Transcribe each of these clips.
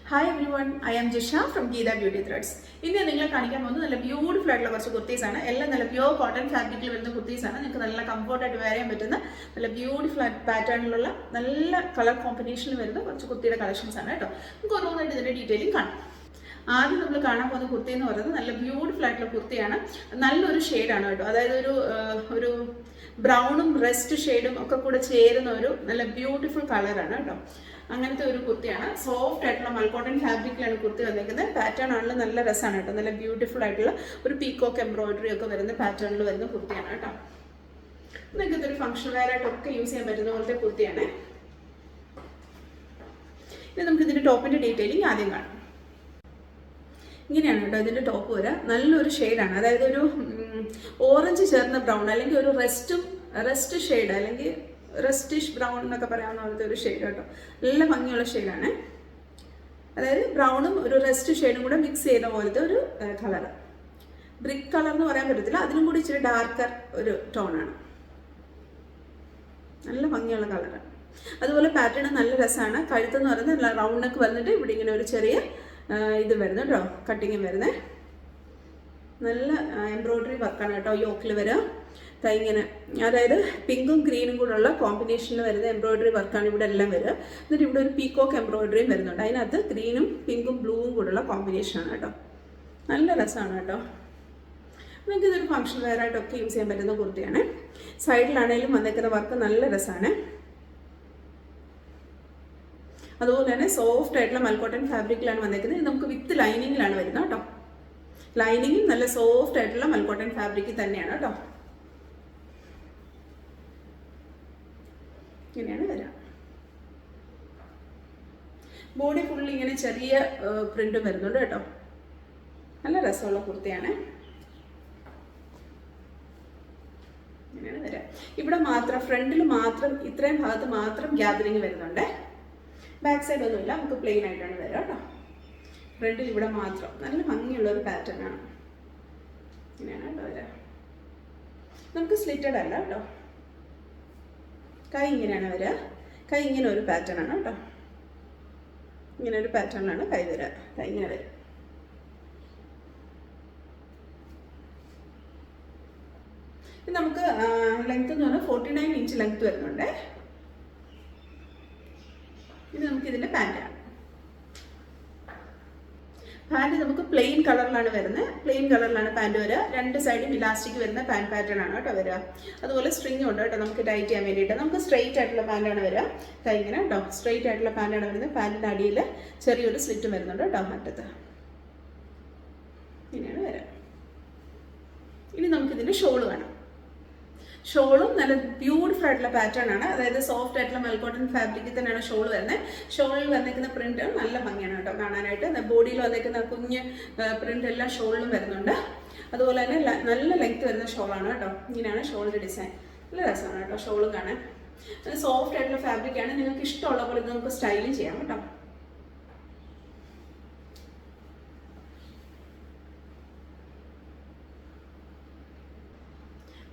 Hi everyone, I am Jisha from Geetha Beauty Threads. ഇന്ന് നിങ്ങളെ കാണിക്കാൻ പോകുന്നത് നല്ല ബ്യൂട്ടിഫുൾ ആയിട്ടുള്ള കുറച്ച് കുർത്തീസ് ആണ്. എല്ലാം നല്ല പ്യൂർ കോട്ടൺ ഫാബ്രിക്കിൽ വരുന്ന കുർത്തീസ് ആണ്. നിങ്ങൾക്ക് നല്ല കംഫർട്ടായിട്ട് വെയർ ചെയ്യാൻ പറ്റുന്ന നല്ല ബ്യൂട്ടിഫുൾ പാറ്റേണിലുള്ള നല്ല കളർ കോമ്പിനേഷനിൽ വരുന്ന കുറച്ച് കുർത്തിയുടെ കളക്ഷൻസ് ആണ് കേട്ടോ. നമുക്ക് ഓരോന്നായിട്ട് ഇതിന്റെ ഡീറ്റെയിലിംഗ് കാണാം. ആദ്യം നമ്മൾ കാണാൻ പോകുന്ന കുർത്തി എന്ന് പറയുന്നത് നല്ല ബ്യൂട്ടിഫുൾ ആയിട്ടുള്ള കുർത്തിയാണ്. നല്ലൊരു ഷെയ്ഡാണ് കേട്ടോ. അതായത് ഒരു ബ്രൗണും റെസ്റ്റ് ഷെയ്ഡും ഒക്കെ കൂടെ ചേരുന്ന ഒരു നല്ല ബ്യൂട്ടിഫുൾ കളറാണ് കേട്ടോ. അങ്ങനത്തെ ഒരു കുർത്തിയാണ്. സോഫ്റ്റ് ആയിട്ടുള്ള മൽക്കോട്ടൺ ഫാബ്രിക്കിലാണ് കുർത്തി വന്നിരിക്കുന്നത്. പാറ്റേൺ ആണെങ്കിലും നല്ല രസമാണ് കേട്ടോ. നല്ല ബ്യൂട്ടിഫുൾ ആയിട്ടുള്ള ഒരു പീക്കോക്ക് എംബ്രോയിഡറി ഒക്കെ വരുന്ന പാറ്റേണിൽ വരുന്ന കുർത്തിയാണ് കേട്ടോ. നിങ്ങൾക്ക് ഇതൊരു ഫംഗ്ഷൻ വെയർ ആയിട്ടൊക്കെ യൂസ് ചെയ്യാൻ പറ്റുന്ന പോലത്തെ കുർത്തിയാണ്. ഇനി നമുക്ക് ഇതിന്റെ ടോപ്പിന്റെ ഡീറ്റെയിലിംഗ് ആദ്യം കാണാം. ഇങ്ങനെയാണ് കേട്ടോ ഇതിന്റെ ടോപ്പ് വരിക. നല്ലൊരു ഷെയ്ഡാണ്. അതായത് ഒരു ഓറഞ്ച് ചേർന്ന ബ്രൗൺ അല്ലെങ്കിൽ ഒരു റെസ്റ്റ് ഷെയ്ഡ് അല്ലെങ്കിൽ റെസ്റ്റിഷ് ബ്രൗൺ എന്നൊക്കെ പറയാവുന്ന പോലത്തെ ഒരു ഷെയ്ഡ് കേട്ടോ. നല്ല ഭംഗിയുള്ള ഷെയ്ഡാണ്. അതായത് ബ്രൗണും ഒരു റെസ്റ്റ് ഷെയ്ഡും കൂടെ മിക്സ് ചെയ്ത പോലത്തെ ഒരു കളർ. ബ്രിക്ക് കളർ എന്ന് പറയാൻ പറ്റത്തില്ല, അതിനും കൂടി ഇച്ചിരി ഡാർക്കർ ഒരു ടോണാണ്. നല്ല ഭംഗിയുള്ള കളറാണ്. അതുപോലെ പാറ്റേൺ നല്ല രസമാണ്. കഴുത്തെന്ന് പറയുന്നത് നല്ല റൗണ്ട് നെക്ക് വന്നിട്ട് ഇവിടെ ഇങ്ങനെ ഒരു ചെറിയ ഇത് വരുന്നു കേട്ടോ, കട്ടിങ്ങും വരുന്നത്. നല്ല എംബ്രോയിഡറി വർക്കാണ് കേട്ടോ യോക്കിൽ വരിക. ഇങ്ങനെ അതായത് പിങ്കും ഗ്രീനും കൂടെ ഉള്ള കോമ്പിനേഷനിൽ വരുന്ന എംബ്രോയിഡറി വർക്കാണ് ഇവിടെ എല്ലാം വരിക. എന്നിട്ട് ഇവിടെ ഒരു പീക്കോക്ക് എംബ്രോയിഡറിയും വരുന്നുണ്ട്. അതിനകത്ത് ഗ്രീനും പിങ്കും ബ്ലൂവും കൂടെയുള്ള കോമ്പിനേഷനാണ് കേട്ടോ. നല്ല രസമാണ് കേട്ടോ. നിങ്ങൾക്ക് ഇതൊരു ഫംഗ്ഷൻ വെയർ ആയിട്ടൊക്കെ യൂസ് ചെയ്യാൻ പറ്റുന്ന കുർത്തിയാണ്. സൈഡിലാണെങ്കിലും വന്നേക്കുന്ന വർക്ക് നല്ല രസമാണ്. അതുപോലെ തന്നെ സോഫ്റ്റ് ആയിട്ടുള്ള മൽക്കോട്ടൺ ഫാബ്രിക്കിലാണ് വന്നേക്കുന്നത്. ഇത് നമുക്ക് വിത്ത് ലൈനിങ്ങിലാണ് വരുന്നത് കേട്ടോ. ലൈനിങ്ങും നല്ല സോഫ്റ്റ് ആയിട്ടുള്ള മൽക്കോട്ടൺ ഫാബ്രിക്കിൽ തന്നെയാണ് കേട്ടോ. ഇങ്ങനെയാണ് വരിക. ബോഡി ഫുള്ളി ഇങ്ങനെ ചെറിയ പ്രിന്റും വരുന്നുണ്ട് കേട്ടോ. നല്ല രസമുള്ള കുർത്തിയാണ്. ഇങ്ങനെയാണ് വരിക. ഇവിടെ മാത്രം ഫ്രണ്ടിൽ മാത്രം ഇത്രയും ഭാഗത്ത് മാത്രം ഗ്യാദറിങ് വരുന്നുണ്ട്. ബാക്ക് സൈഡ് ഒന്നുമില്ല, നമുക്ക് പ്ലെയിൻ ആയിട്ടാണ് വരിക കേട്ടോ. ഫ്രണ്ടിൽ ഇവിടെ മാത്രം നല്ല ഭംഗിയുള്ള ഒരു പാറ്റേൺ ആണ്. ഇങ്ങനെയാണ് കേട്ടോ വരിക. നമുക്ക് സ്ലിറ്റഡ് അല്ല കേട്ടോ. കൈ ഇങ്ങനെയാണ് വരിക. കൈ ഇങ്ങനെ ഒരു പാറ്റേൺ ആണ് കേട്ടോ. ഇങ്ങനെ ഒരു പാറ്റേണിലാണ് കൈ വരിക. കൈ ഇങ്ങനെ വരും. നമുക്ക് ലെങ്ത് എന്ന് പറഞ്ഞാൽ 49 ഇഞ്ച് ലെങ്ത് വരുന്നുണ്ട്. ഇത് നമുക്ക് ഇതിന്റെ പാൻറ്റാണ്. പാൻറ് നമുക്ക് പ്ലെയിൻ കളറിലാണ് വരുന്നത്. പ്ലെയിൻ കളറിലാണ് പാൻറ് വരിക. രണ്ട് സൈഡും ഇലാസ്റ്റിക് വരുന്ന പാൻറ് പാറ്റേൺ ആണ് കേട്ടോ വരിക. അതുപോലെ സ്ട്രിങ് ഉണ്ട് കേട്ടോ നമുക്ക് ടൈറ്റ് ചെയ്യാൻ വേണ്ടിയിട്ട്. നമുക്ക് സ്ട്രെയിറ്റ് ആയിട്ടുള്ള പാൻറ്റാണ് വരിക. ഇങ്ങനെ കേട്ടോ സ്ട്രെയിറ്റ് ആയിട്ടുള്ള പാൻറ്റാണ് വരുന്നത്. പാൻറ്റിൻ്റെ അടിയിൽ ചെറിയൊരു സ്ലിറ്റ് വരുന്നുണ്ട് കേട്ടോ അറ്റത്ത്. ഇങ്ങനെയാണ് വരിക. ഇനി നമുക്കിതിൻ്റെ ഷോള് വേണം. ഷോളും നല്ല ബ്യൂട്ടിഫുൾ ആയിട്ടുള്ള പാറ്റേൺ ആണ്. അതായത് സോഫ്റ്റ് ആയിട്ടുള്ള മൽക്കോട്ടൺ ഫാബ്രിക്കിൽ തന്നെയാണ് ഷോൾ വരുന്നത്. ഷോളിൽ വന്നേക്കുന്ന പ്രിന്റ് നല്ല ഭംഗിയാണ് കേട്ടോ കാണാനായിട്ട്. ബോഡിയിൽ വന്നേക്കുന്ന കുഞ്ഞ് പ്രിന്റ് എല്ലാം ഷോളിലും വരുന്നുണ്ട്. അതുപോലെ തന്നെ നല്ല ലെങ്ത് വരുന്ന ഷോളാണ് കേട്ടോ. ഇങ്ങനെയാണ് ഷോളിന്റെ ഡിസൈൻ. നല്ല രസമാണ് കേട്ടോ ഷോളും കാണാൻ. സോഫ്റ്റ് ആയിട്ടുള്ള ഫാബ്രിക്കാണ്. നിങ്ങൾക്ക് ഇഷ്ടമുള്ള പോലെ ഇത് നമുക്ക് സ്റ്റൈലും ചെയ്യാം കേട്ടോ.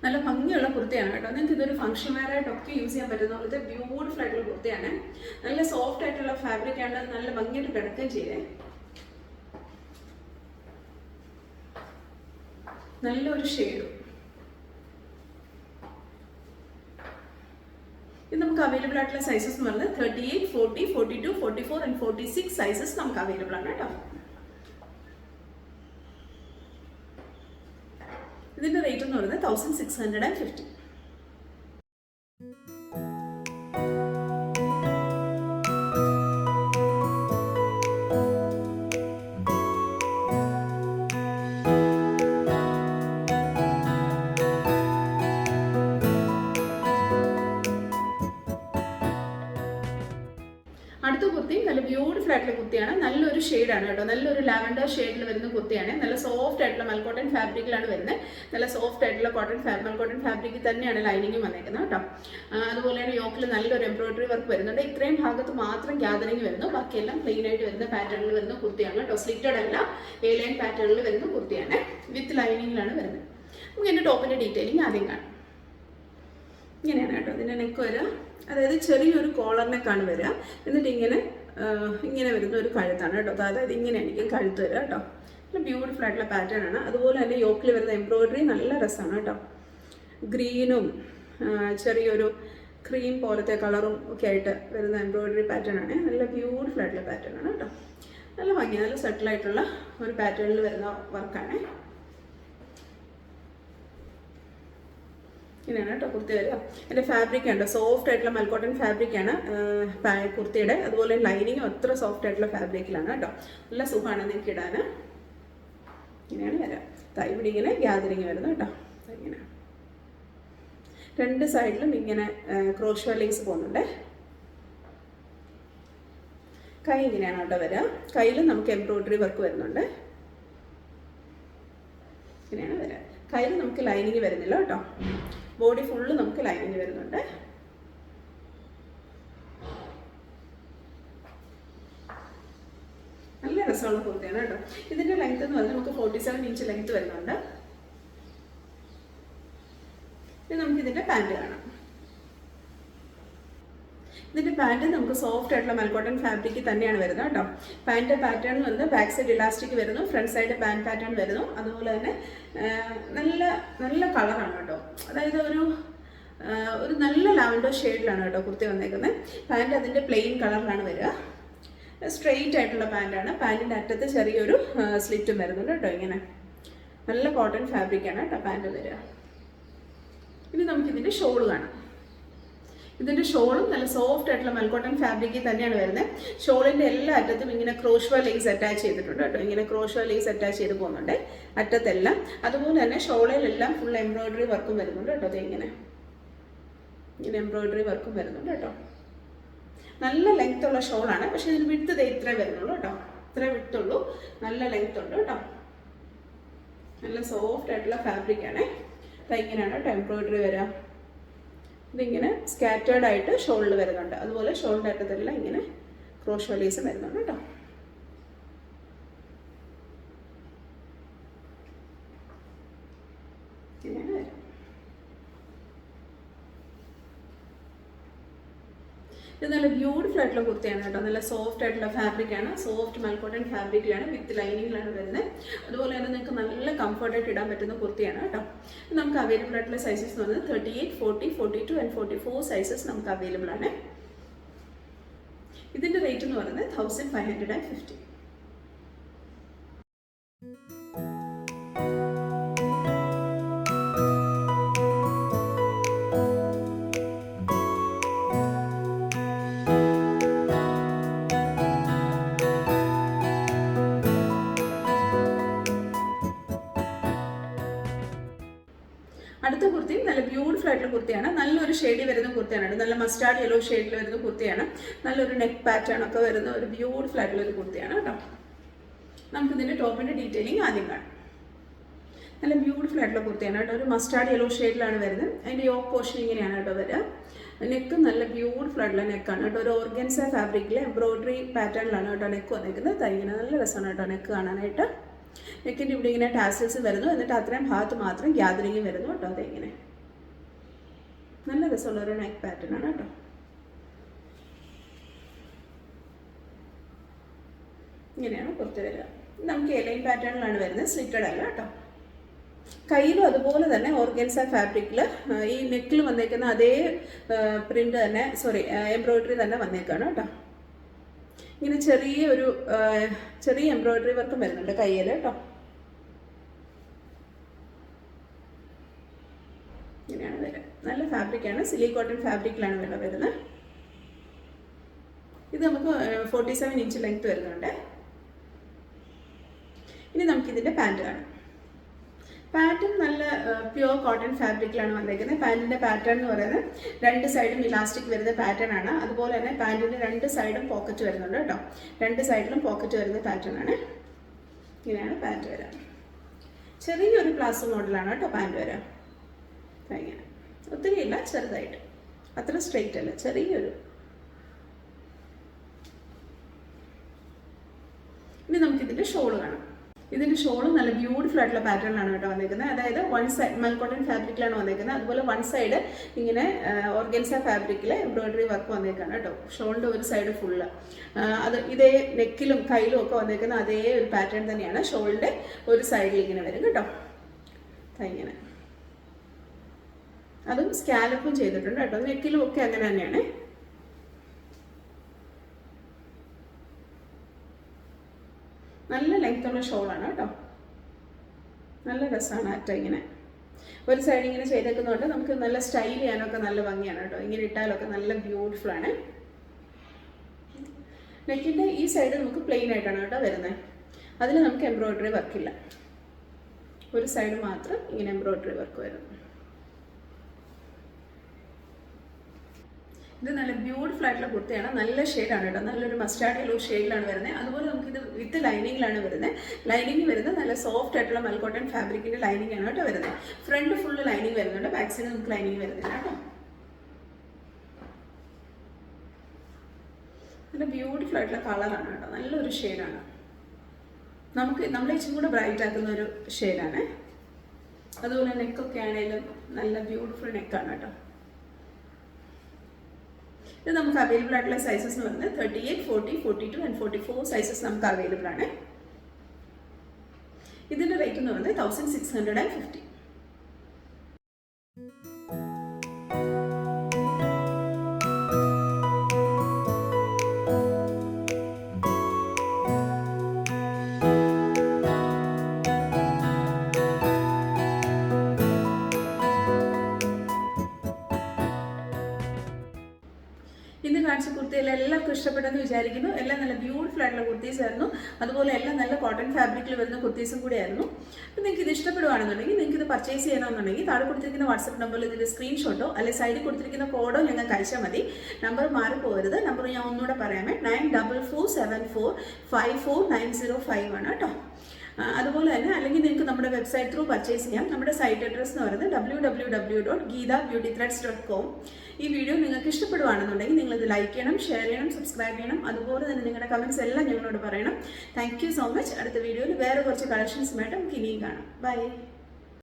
നല്ല ഭംഗിയുള്ള കുർത്തിയാണ് കേട്ടോ. നിങ്ങൾക്ക് ഇതൊരു ഫംഗ്ഷൻ വെയർ ആയിട്ടൊക്കെ യൂസ് ചെയ്യാൻ പറ്റുന്ന പോലത്തെ ബ്യൂട്ടിഫുൾ ആയിട്ടുള്ള കുർത്തിയാണ്. നല്ല സോഫ്റ്റ് ആയിട്ടുള്ള ഫാബ്രിക്കാണ്. നല്ല ഭംഗിയായിട്ട് കിടക്കുകയും ചെയ്തേ. നല്ലൊരു ഷെയ്ഡും. ഇത് നമുക്ക് അവൈലബിൾ ആയിട്ടുള്ള സൈസസ് എന്ന് പറയുന്നത് 38, 40, 42, 44 and 46 സൈസസ് നമുക്ക് അവൈലബിൾ ആണ് കേട്ടോ. ഇതിന്റെ റേറ്റ് എന്ന് പറയുന്നത് 1650. അടുത്ത കുർത്തിയും നല്ല ബ്യൂട്ടിഫുൾ ആയിട്ടുള്ള കുർത്തിയാണ്. നല്ലൊരു ഷെയ്ഡാണ് കേട്ടോ. നല്ലൊരു ലാവൻഡർ ഷെയ്ഡിൽ വരുന്ന കുർത്തിയാണ്. നല്ല സോഫ്റ്റ് ആയിട്ടുള്ള മൽക്കോട്ടൺ ഫാബ്രിക്കിലാണ് വരുന്നത്. നല്ല സോഫ്റ്റ് ആയിട്ടുള്ള മൽക്കോട്ടൺ ഫാബ്രിക്കിൽ തന്നെയാണ് ലൈനിങ്ങും വന്നേക്കുന്നത് കേട്ടോ. അതുപോലെ തന്നെ യോക്കിൽ നല്ലൊരു എംബ്രോയിഡറി വർക്ക് വരുന്നുണ്ട്. ഇത്രയും ഭാഗത്ത് മാത്രം ഗ്യാദറിങ് വരുന്നു. ബാക്കിയെല്ലാം പ്ലെയിൻ ആയിട്ട് വരുന്ന പാറ്റേണിൽ വരുന്ന കുർത്തിയാണ് കേട്ടോ. സ്ലിറ്റഡ് അല്ല, എ ലൈൻ പാറ്റേണിൽ വരുന്ന കുർത്തിയാണ്. വിത്ത് ലൈനിങ്ങിലാണ് വരുന്നത്. നമുക്ക് എൻ്റെ ടോപ്പിൻ്റെ ഡീറ്റെയിലിംഗ് ആദ്യം കാണാം. ഇങ്ങനെയാണ് കേട്ടോ ഇതിൻ്റെ നെക്ക് വരിക. അതായത് ചെറിയൊരു കോളർ നെക്കാണ് വരിക. എന്നിട്ട് ഇങ്ങനെ ഇങ്ങനെ വരുന്ന ഒരു കഴുത്താണ് കേട്ടോ. അതായത് ഇങ്ങനെയായിരിക്കും കഴുത്ത് വരിക കേട്ടോ. നല്ല ബ്യൂട്ടിഫുൾ ആയിട്ടുള്ള പാറ്റേൺ ആണ്. അതുപോലെ തന്നെ യോക്കിൽ വരുന്ന എംബ്രോയിഡറി നല്ല രസമാണ് കേട്ടോ. ഗ്രീനും ചെറിയൊരു ക്രീം പോലത്തെ കളറും ഒക്കെ ആയിട്ട് വരുന്ന എംബ്രോയിഡറി പാറ്റേൺ ആണ്. നല്ല ബ്യൂട്ടിഫുൾ ആയിട്ടുള്ള പാറ്റേൺ ആണ് കേട്ടോ. നല്ല ഭംഗി, നല്ല സെറ്റിലായിട്ടുള്ള ഒരു പാറ്റേണിൽ വരുന്ന വർക്കാണ്. ഇങ്ങനെയാണ് കേട്ടോ കുർത്തി വരിക. എൻ്റെ ഫാബ്രിക് ഉണ്ട്, സോഫ്റ്റ് ആയിട്ടുള്ള മൽക്കോട്ടൺ ഫാബ്രിക്കാണ് കുർത്തിയുടെ. അതുപോലെ ലൈനിങ്ങും അത്ര സോഫ്റ്റ് ആയിട്ടുള്ള ഫാബ്രിക്കിലാണ് കേട്ടോ. നല്ല സുഖമാണ് നിങ്ങൾക്ക് ഇടാൻ. ഇങ്ങനെയാണ് വരിക. ഇവിടെ ഇങ്ങനെ ഗ്യാതറിങ് വരുന്നത് കേട്ടോ. ഇങ്ങനെ രണ്ട് സൈഡിലും ഇങ്ങനെ ക്രോഷ്യോ ലേസ് പോകുന്നുണ്ട്. കൈ ഇങ്ങനെയാണ് കേട്ടോ വരിക. കയ്യിലും നമുക്ക് എംബ്രോയിഡറി വർക്ക് വരുന്നുണ്ട്. ഇങ്ങനെയാണ് വരിക. കയ്യിൽ നമുക്ക് ലൈനിങ് വരുന്നില്ല കേട്ടോ. ബോഡി ഫുള്ള് നമുക്ക് ലൈനിങ് വരുന്നുണ്ട്. നല്ല രസമുള്ള കുർത്തിയാണ് കേട്ടോ. ഇതിന്റെ ലെങ്ത് എന്ന് പറഞ്ഞാൽ നമുക്ക് 47 ഇഞ്ച് ലെങ്ത് വരുന്നുണ്ട്. ഇനി നമുക്ക് ഇതിന്റെ പാൻറ് കാണാം. ഇതിന്റെ പാൻറ് നമുക്ക് സോഫ്റ്റ് ആയിട്ടുള്ള മൽക്കോട്ടൺ ഫാബ്രിക് തന്നെയാണ് വരുന്നത് കേട്ടോ. പാൻറ് പാറ്റേൺ വന്ന് ബാക്ക് സൈഡ് ഇലാസ്റ്റിക് വരുന്നു, ഫ്രണ്ട് സൈഡ് പാൻറ് പാറ്റേൺ വരുന്നു. അതുപോലെ തന്നെ നല്ല നല്ല കളറാണ് കേട്ടോ. അതായത് ഒരു നല്ല ലാവൻഡർ ഷെയ്ഡിലാണ് കേട്ടോ കുർത്തി വന്നേക്കുന്നത്. പാൻറ് അതിൻ്റെ പ്ലെയിൻ കളറിലാണ് വരിക. സ്ട്രെയിറ്റ് ആയിട്ടുള്ള പാൻറ്റാണ്. പാൻറ്റിൻ്റെ അറ്റത്ത് ചെറിയൊരു സ്ലിറ്റും വരുന്നുണ്ട് കേട്ടോ. ഇങ്ങനെ നല്ല കോട്ടൺ ഫാബ്രിക്കാണ് കേട്ടോ പാൻറ് വരിക. ഇനി നമുക്കിതിൻ്റെ ഷോള് കാണാം. ഇതിൻ്റെ ഷോളും നല്ല സോഫ്റ്റ് ആയിട്ടുള്ള മൽക്കോട്ടൺ ഫാബ്രിക്കിൽ തന്നെയാണ് വരുന്നത്. ഷോളിൻ്റെ എല്ലാ അറ്റത്തും ഇങ്ങനെ ക്രോഷ്യോ ലേസ് അറ്റാച്ച് ചെയ്തിട്ടുണ്ട് കേട്ടോ. ഇങ്ങനെ ക്രോഷ്യോ ലേസ് അറ്റാച്ച് ചെയ്ത് പോകുന്നുണ്ട് അറ്റത്തെല്ലാം. അതുപോലെ തന്നെ ഷോളിലെല്ലാം ഫുൾ എംബ്രോയിഡറി വർക്കും വരുന്നുണ്ട് കേട്ടോ. അത് ഇങ്ങനെ എംബ്രോയിഡറി വർക്കും വരുന്നുണ്ട് കേട്ടോ. നല്ല ലെങ്ത് ഉള്ള ഷോളാണ്. പക്ഷെ ഇതിന് വിട്ട് ഇത്രേ വരുന്നുള്ളൂ കേട്ടോ. ഇത്രേ വിട്ടുള്ളൂ. നല്ല ലെങ്ത് ഉണ്ട് കേട്ടോ. നല്ല സോഫ്റ്റ് ആയിട്ടുള്ള ഫാബ്രിക്കാണ്. ഇങ്ങനെയാണ് കേട്ടോ എംബ്രോയിഡറി വരിക. ഇതിങ്ങനെ സ്കാറ്റേർഡ് ആയിട്ട് ഷോളിൽ വരുന്നുണ്ട്. അതുപോലെ ഷോളിൻ്റെ അറ്റത്തെല്ലാം ഇങ്ങനെ ക്രോഷ്യോ ലേസ് വരുന്നുണ്ട് കേട്ടോ. ഇങ്ങനെയാണ് വരിക. ഇത് നല്ല ബ്യൂട്ടിഫുൾ ആയിട്ടുള്ള കുർത്തിയാണ് കേട്ടോ. നല്ല സോഫ്റ്റ് ആയിട്ടുള്ള ഫാബ്രിക്കാണ്. സോഫ്റ്റ് മൽക്കോട്ടൺ ഫാബ്രിക്കിലാണ്, വിത്ത് ലൈനിങ്ങിലാണ് വരുന്നത്. അതുപോലെ തന്നെ നിങ്ങൾക്ക് നല്ല കംഫർട്ടായിട്ട് ഇടാൻ പറ്റുന്ന കുർത്തിയാണ് കേട്ടോ. നമുക്ക് അവൈലബിൾ ആയിട്ടുള്ള സൈസസ് എന്ന് പറയുന്നത് 38, 40, 42 ആൻഡ് 44 സൈസസ് നമുക്ക് അവൈലബിൾ ആണ്. ഇതിൻ്റെ റേറ്റ് എന്ന് പറയുന്നത് 1550. അടുത്ത കുർത്തിയും നല്ല ബ്യൂട്ടിഫുൾ ആയിട്ടുള്ള കുർത്തിയാണ്. നല്ലൊരു ഷെയ്ഡി വരുന്ന കുർത്തിയാണ്. നല്ല മസ്റ്റാർഡ് യെല്ലോ ഷെയ്ഡിൽ വരുന്ന കുർത്തിയാണ്. നല്ലൊരു നെക്ക് പാറ്റേൺ ഒക്കെ വരുന്ന ഒരു ബ്യൂട്ടിഫുൾ ആയിട്ടുള്ള ഒരു കുർത്തിയാണ് കേട്ടോ. നമുക്കിതിൻ്റെ ടോപ്പിൻ്റെ ഡീറ്റെയിലിംഗ് ആദ്യം കാണാം. നല്ല ബ്യൂട്ടിഫുൾ ആയിട്ടുള്ള കുർത്തിയാണ് കേട്ടോ. ഒരു മസ്റ്റാർഡ് യെല്ലോ ഷെയ്ഡിലാണ് വരുന്നത്. അതിൻ്റെ യോക്ക് പോർഷൻ ഇങ്ങനെയാണ് കേട്ടോ വരിക. നെക്ക് നല്ല ബ്യൂട്ടിഫുൾ ആയിട്ടുള്ള നെക്കാണ് കേട്ടോ. ഒരു ഓർഗൻസ ഫാബ്രിക്കിൽ എംബ്രോയിഡറി പാറ്റേണിലാണ് കേട്ടോ നെക്ക് വന്നിരിക്കുന്നത്. തയ്യന നല്ല രസമാണ് കേട്ടോ നെക്ക് കാണാനായിട്ട്. നെക്കിൻ്റെ ഇവിടെ ഇങ്ങനെ ടാസൽസ് വരുന്നു. എന്നിട്ട് അത്രയും ഭാഗത്ത് മാത്രം ഗ്യാതറിങ് വരുന്നു കേട്ടോ. അതെങ്ങനെ നല്ല രസമുള്ള ഒരു നെക്ക് പാറ്റേൺ ആണ് കേട്ടോ. ഇങ്ങനെയാണ് കുർത്തി വരിക. നമുക്ക് എലൈൻ പാറ്റേണിലാണ് വരുന്നത്, സ്ലിറ്റഡ് അല്ല കേട്ടോ. കയ്യിലും അതുപോലെ തന്നെ ഓർഗൻസ ഫാബ്രിക്കിൽ ഈ നെക്കിൽ വന്നേക്കുന്ന അതേ പ്രിന്റ് തന്നെ, എംബ്രോയിഡറി തന്നെ വന്നേക്കാണ് കേട്ടോ. ഇങ്ങനെ ചെറിയ എംബ്രോയിഡറി വർക്കും വരുന്നുണ്ട് കയ്യിൽ കേട്ടോ. ഇങ്ങനെയാണ് വരിക. നല്ല ഫാബ്രിക്കാണ്, സിലി കോട്ടൺ ഫാബ്രിക്കിലാണ് വരുന്നത്. ഇത് നമുക്ക് 47 ഇഞ്ച് ലെങ്ത് വരുന്നുണ്ട്. ഇനി നമുക്കിതിൻ്റെ പാൻറ് കാണാം. പാൻറ്റും നല്ല പ്യുവർ കോട്ടൺ ഫാബ്രിക്കിലാണ് വന്നേക്കുന്നത്. പാൻറ്റിൻ്റെ പാറ്റേൺ എന്ന് പറയുന്നത് രണ്ട് സൈഡും ഇലാസ്റ്റിക് വരുന്ന പാറ്റേൺ ആണ്. അതുപോലെ തന്നെ പാൻറ്റിൻ്റെ രണ്ട് സൈഡും പോക്കറ്റ് വരുന്നുണ്ട് കേട്ടോ. രണ്ട് സൈഡിലും പോക്കറ്റ് വരുന്ന പാറ്റേൺ ആണ്. ഇങ്ങനെയാണ് പാൻറ്റ് വരാം. ചെറിയൊരു പ്ലാസോ മോഡലാണ് കേട്ടോ പാൻറ്റ് വരാം. ഇങ്ങനെ ഒത്തിരി ഇല്ല, ചെറുതായിട്ട്, അത്ര സ്ട്രെയിറ്റ് അല്ല, ചെറിയൊരു. ഇനി നമുക്കിതിൻ്റെ ഷോള് കാണാം. ഇതിൻ്റെ ഷോളും നല്ല ബ്യൂട്ടിഫുൾ ആയിട്ടുള്ള പാറ്റേണിലാണ് കേട്ടോ വന്നിരിക്കുന്നത്. അതായത് വൺ സൈഡ് മൽക്കോട്ടൺ ഫാബ്രിക്കിലാണ് വന്നിരിക്കുന്നത്. അതുപോലെ വൺ സൈഡ് ഇങ്ങനെ ഓർഗൻസ ഫാബ്രിക്കിൽ എംബ്രോയിഡറി വർക്ക് വന്നേക്കാണ് കേട്ടോ. ഷോളിൻ്റെ ഒരു സൈഡ് ഫുള്ള് അത് ഇതേ നെക്കിലും കയ്യിലും ഒക്കെ വന്നേക്കുന്ന അതേ ഒരു പാറ്റേൺ തന്നെയാണ്. ഷോളിൻ്റെ ഒരു സൈഡിൽ ഇങ്ങനെ വരും കേട്ടോ, ഇങ്ങനെ. അതും സ്കാലപ്പും ചെയ്തിട്ടുണ്ട് കേട്ടോ. നെക്കിലും ഒക്കെ അങ്ങനെ തന്നെയാണ്. നല്ല ലെങ്ത്തുള്ള ഷോളാണ് കേട്ടോ, നല്ല രസമാണ് അറ്റ ഇങ്ങനെ ഒരു സൈഡ് ഇങ്ങനെ ചെയ്തേക്കുന്നതുകൊണ്ട് നമുക്ക് നല്ല സ്റ്റൈൽ ചെയ്യാനൊക്കെ നല്ല ഭംഗിയാണ് കേട്ടോ. ഇങ്ങനെ ഇട്ടാലൊക്കെ നല്ല ബ്യൂട്ടിഫുൾ ആണ്. നെക്കിൻ്റെ ഈ സൈഡ് നമുക്ക് പ്ലെയിൻ ആയിട്ടാണ് കേട്ടോ വരുന്നത്. അതിൽ നമുക്ക് എംബ്രോയിഡറി വർക്കില്ല, ഒരു സൈഡ് മാത്രം ഇങ്ങനെ എംബ്രോയിഡറി വർക്ക് വരും. ഇത് നല്ല ബ്യൂട്ടിഫുൾ ആയിട്ടുള്ള കുർത്തയാണ്. നല്ല ഷെയ്ഡാണ് കേട്ടോ, നല്ലൊരു മസ്റ്റാർഡ് യെല്ലോ ഷെയ്ഡിലാണ് വരുന്നത്. അതുപോലെ നമുക്കിത് വിത്ത് ലൈനിങ്ങിലാണ് വരുന്നത്. ലൈനിങ് വരുന്നത് നല്ല സോഫ്റ്റ് ആയിട്ടുള്ള മൽക്കോട്ടൺ ഫാബ്രിക്കിൻ്റെ ലൈനിങ് ആണ് കേട്ടോ വരുന്നത്. ഫ്രണ്ട് ഫുള്ള് ലൈനിങ് വരുന്നുണ്ട്, ബാക്ക് സൈഡ് നമുക്ക് ലൈനിങ് വരുന്നില്ല കേട്ടോ. നല്ല ബ്യൂട്ടിഫുൾ ആയിട്ടുള്ള കളറാണ് കേട്ടോ, നല്ലൊരു ഷെയ്ഡാണ്. നമ്മളെ ഇച്ചിരി കൂടെ ബ്രൈറ്റ് ആക്കുന്ന ഒരു ഷെയ്ഡാണ്. അതുപോലെ നെക്കൊക്കെ ആണെങ്കിലും നല്ല ബ്യൂട്ടിഫുൾ നെക്കാണ് കേട്ടോ. ഇത് നമുക്ക് അവൈലബിൾ ആയിട്ടുള്ള സൈസസ് എന്ന് പറയുന്നത് 38, 40, 42 ആൻഡ് 44 സൈസസ് നമുക്ക് അവൈലബിൾ ആണ്. ഇതിൻ്റെ റേറ്റ് എന്ന് പറയുന്നത് 1650. ഇന്ന് കാണിച്ച കുർത്തിയിൽ എല്ലാവർക്കും ഇഷ്ടപ്പെട്ടെന്ന് വിചാരിക്കുന്നു. എല്ലാം നല്ല ബ്യൂട്ടിഫുൾ ആയിട്ടുള്ള കുർത്തീസ് ആയിരുന്നു. അതുപോലെ എല്ലാം നല്ല കോട്ടൺ ഫാബ്രിക്കിൽ വരുന്ന കുർത്തീസും കൂടി ആയിരുന്നു. അപ്പോൾ നിങ്ങൾക്ക് ഇത് ഇഷ്ടപ്പെടുവാണെന്നുണ്ടെങ്കിൽ നിങ്ങൾക്ക് ഇത് പർച്ചേസ് ചെയ്യണമെന്നുണ്ടെങ്കിൽ താഴെ കൊടുത്തിരിക്കുന്ന വാട്സപ്പ് നമ്പറിൽ ഇതിൻ്റെ സ്ക്രീൻഷോട്ടോ അല്ലെങ്കിൽ സൈഡിൽ കൊടുത്തിരിക്കുന്ന കോഡോ ഞങ്ങൾക്ക് അയച്ചാൽ മതി. നമ്പർ മാറിപ്പോകരുത്. നമ്പർ ഞാൻ ഒന്നുകൂടെ പറയാമേ, 9447454905 ആണ് കേട്ടോ. അതുപോലെ തന്നെ അല്ലെങ്കിൽ നിങ്ങൾക്ക് നമ്മുടെ വെബ്സൈറ്റ് ത്രൂ പർച്ചേസ് ചെയ്യാം. നമ്മുടെ സൈറ്റ് അഡ്രസ് എന്ന് പറയുന്നത് www.geethabeautythreads.com. ഈ വീഡിയോ നിങ്ങൾക്ക് ഇഷ്ടപ്പെടുവാണെന്നുണ്ടെങ്കിൽ നിങ്ങളിത് ലൈക്ക് ചെയ്യണം, ഷെയർ ചെയ്യണം, സബ്സ്ക്രൈബ് ചെയ്യണം. അതുപോലെ തന്നെ നിങ്ങളുടെ കമൻറ്റ്സ് എല്ലാം ഞങ്ങളോട് പറയണം. Thank you so much. അടുത്ത വീഡിയോയിൽ വേറെ കുറച്ച് കളക്ഷൻസുമായിട്ട് നമുക്ക് ഇനിയും കാണാം. ബൈ.